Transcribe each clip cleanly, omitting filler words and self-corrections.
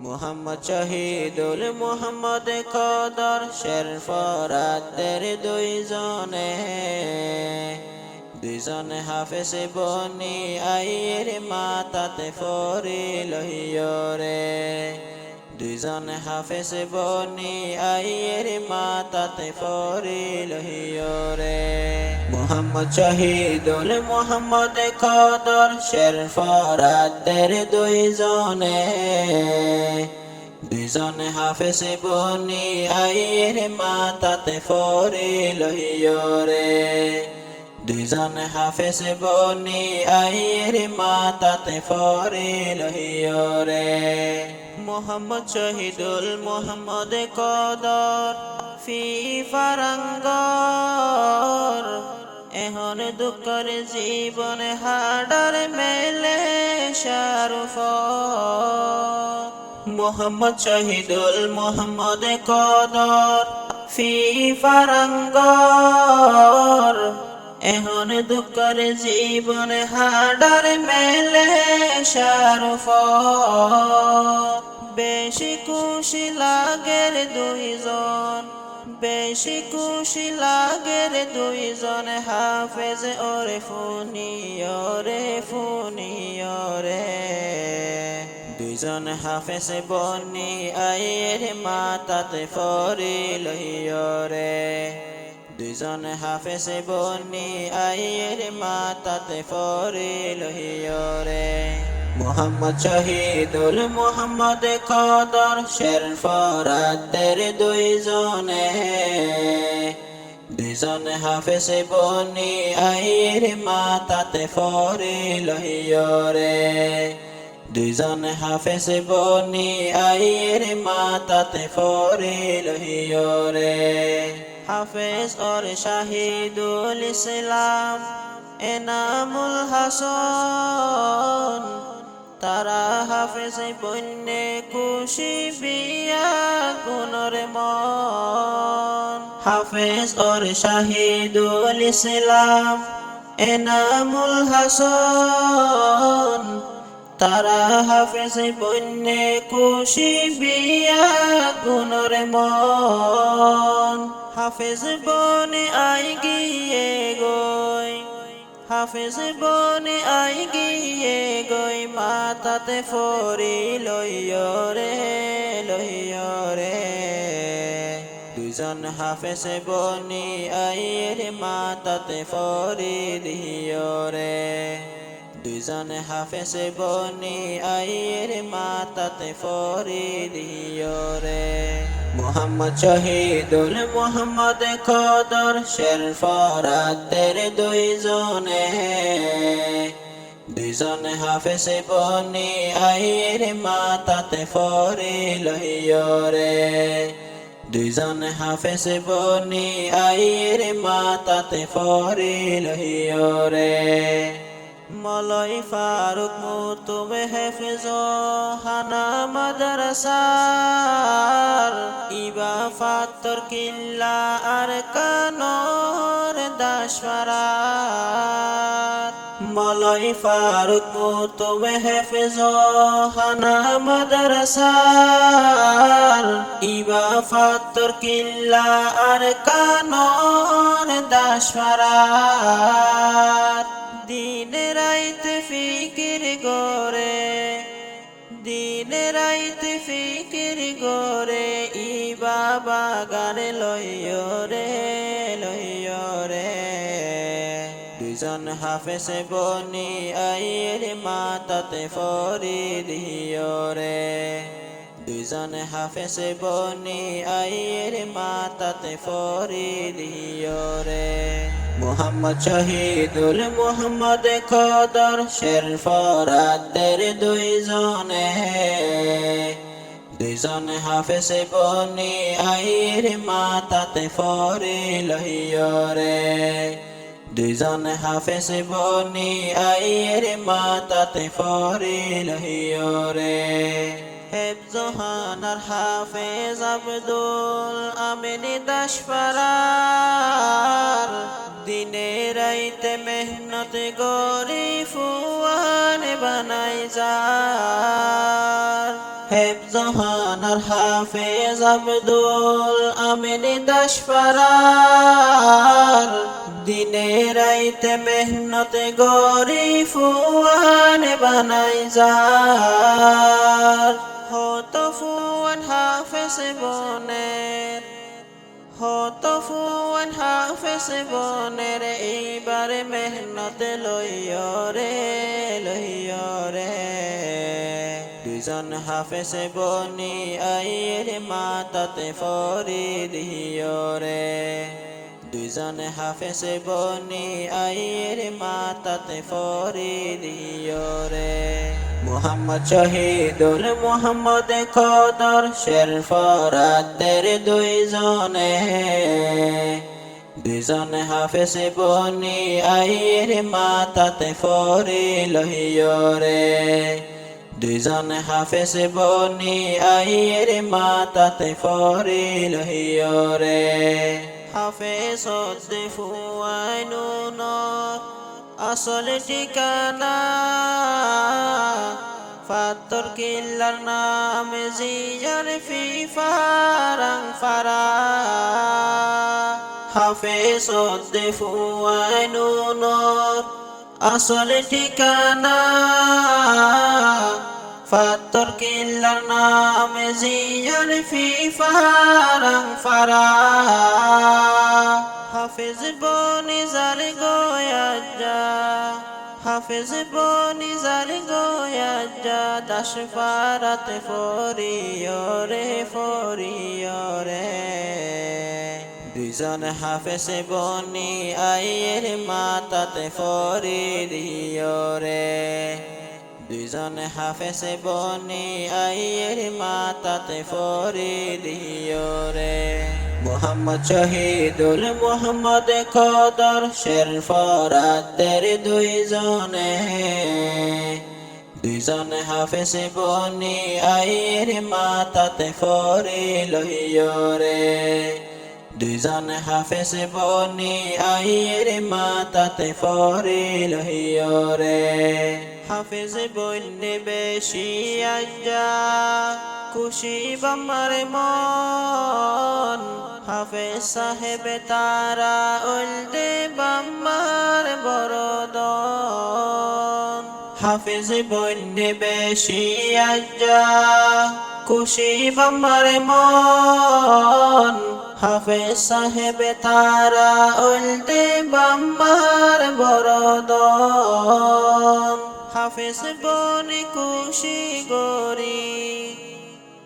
মোহাম্মদ শহীদুল মোহাম্মদ কদর শেরফরাদের দুইজনে হাফেজ বনি আইর মাতাতে ফরিল রে। দুইজনে হাফেজ বনি আইর মাতাতে ফরিল রে। মোহাম্মদ শহীদুল মোহাম্মদ কদর শেরফরাদের দুইজনে হাফেজ বনি আইর মাতাতে ফরিল রে। দুইজনে হাফেজ বনি আইর মাতাতে ফরিল রে। মোহাম্মদ শহীদুল মোহাম্মদ কদর ফি ফারাঙ্গর এখন দুঃখের জীবন হাডার মেলে শারুফ। মোহাম্মদ শহীদুল মোহাম্মদ কদর ফি ফারাঙ্গর এখন দুঃখের জীবন হাডার মেলে শারুফ। বেশি খুশি লাগের দুইজন, বেশি খুশি লাগের দুইজন হাফেজ ওরে ফুনিয়রে। দুইজন হাফেজ বনি আইর মাতাতে ফরিল রে। দুইজন হাফেজ বনি আইর মাতাতে ফরিল রে। মোহাম্মদ শহীদুল মোহাম্মদ কদর শেরফরাদের দুইজনে হাফেজ বনি আইর মাতাতে ফরিল রে। দুইজনে হাফেজ বনি আইর মাতাতে ফরিল রে। হাফেজ ওর শাহিদুল ইসলাম এনামুল হাসান তারা হাফেজ বন্যে খুশি বিয়া গুণর মন। হাফেজ ওর শাহিদুল ইসলাম এনামুল হাসান তারা হাফেজ বন্যে খুশি বিয়া গুণর মন। হাফেজ বনে আই গিয়ে গই, হাফেজ বনে আই গিয়ে গই মাতাতে ফরিল রে। দুইজন হাফেজ বনি আইর মাতাতে ফরিল রে। দুইজন হাফেজ বনি আইর মাতাতে ফরিল রে। মোহাম্মদ শহীদুল মোহাম্মদ কদর শেরফরাদের দুইজনে হাফেজ বনি আইর মাতাতে ফরিল রে। দুইজনে হাফেজ বনি আইর মাতাতে ফরিল রে। মলয় ফারুক মুতুবে হেফেজ হানা মাদ্রাসার ইবা ফাতর কিল্লা আর কানর দাসপাড়ার। মলয় ফারুক মুতুবে হেফেজ হানা মাদ্রাসার ইবা ফাতর কিল্লা আর কানর দাসপাড়ার। দিনে রাইতে ফিকির গরে, দিনে রাইতে ফিকির গরে ইবা বাগান লইয় রে। দুইজন হাফেজ বনি আইর মাতাতে ফরিল রে। দুইজন হাফেজ বনি আইর মাতাতে ফরিল রে। মোহাম্মদ শহীদুল মোহাম্মদ কদর শেরফরাদের দুইজনে হাফেজ বনি আইর মাতাতে ফরিল রে। দুইজনে হাফেজ বনি আইর মাতাতে ফরিল রে। হেফজোহানার হাফেজ আব্দুল আমিন দাসপাড়ার দিনে রাইতে মেহনত গরি ফুয়ান বানাই যার। হেফজহানার হাফেজ আব্দুল আমিন দাসপাড়ার দিনে রাইতে মেহনতে গরি ফুয়ান বানাই যার হতো ফুয়ান হাফেজ বনের হতো ফুয়ান হাফেজ বনের এইবারে মেহনতে লইয়রে দুইজন হাফেজ বনি আইয়ের মাতাতে ফরিদিয়রে দুইজন হাফেজ বনি আইয়ের মাতাতে ফরিদিয়রে মুহাম্মদ শহীদুল মুহাম্মদ কদর শেরফরাদের দুইজন হাফেজ বনি আইয়ের মাতাতে ফরিদিয়রে দুইজন হাফেজ বনি আইয়ের মাতাতে ফরিদিয়রে হাফেজ ফুয়াইনুনর আসল ঠিকানা ফাতর কিল্লার নাম জিয়ার ফিফারাং ফারা হাফেজ ফুয়াইনুনর আসল ঠিকানা ফাতর কিল্লার নাম জিয়ার ফিফারাং ফারা হাফেজ বনি জার গোয়াজা হাফেজ বনি জার গোয়াজা দাসপাড়াতে ফরিয়রে দুইজন হাফেজ বনি আইয়ের মাতাতে ফরিদিয়রে দুইজন হাফেজ বনি আইয়ের মাতাতে ফরিদিয়রে মুহাম্মদ শহীদুল মুহাম্মদ কদর শেরফরাদের দুইজন হাফেজ বনি আইয়ের মাতাতে ফরিদিয়রে দুইজন হাফেজ বনি আইয়ের মাতাতে ফরিদিয়রে হাফেজ বন্যে বেশি আজ্জা খুশি বামার মন হাফেজ সাহেব তারা উল্দে বাম্মার বরদন হাফেজ বন্যে বেশি আজ্জা খুশি বামার মন হাফেজ সাহেব তারা উল্দে বাম্মার বরদন হাফেজ বনি খুশি গরি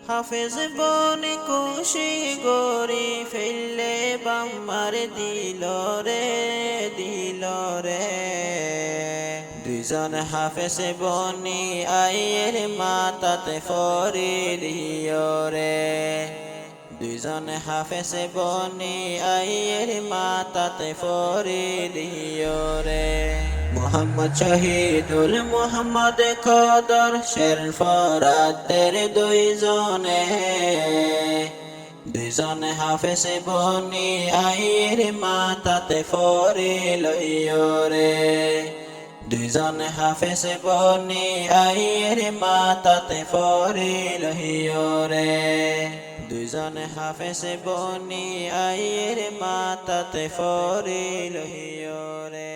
হাফেজ বনি খুশি গরি ফেললে বাম্মার দিলরে দুইজন হাফেজ বনি আইয়ের মাতাতে ফরিদিয়রে দুইজন হাফেজ বনি আইয়ের মাতাতে ফরিদিয়রে মুহাম্মদ শহীদুল মুহাম্মদ কদর শেরফরাদের দুইজন হাফেজ বনি আইয়ের মাতাতে ফরিদিয়রে দুইজন হাফেজ বনি আইয়ের মাতাতে ফরিদিয়রে দুইজন হাফেজ বনি আইয়ের মাতাতে ফরিদিয়রে।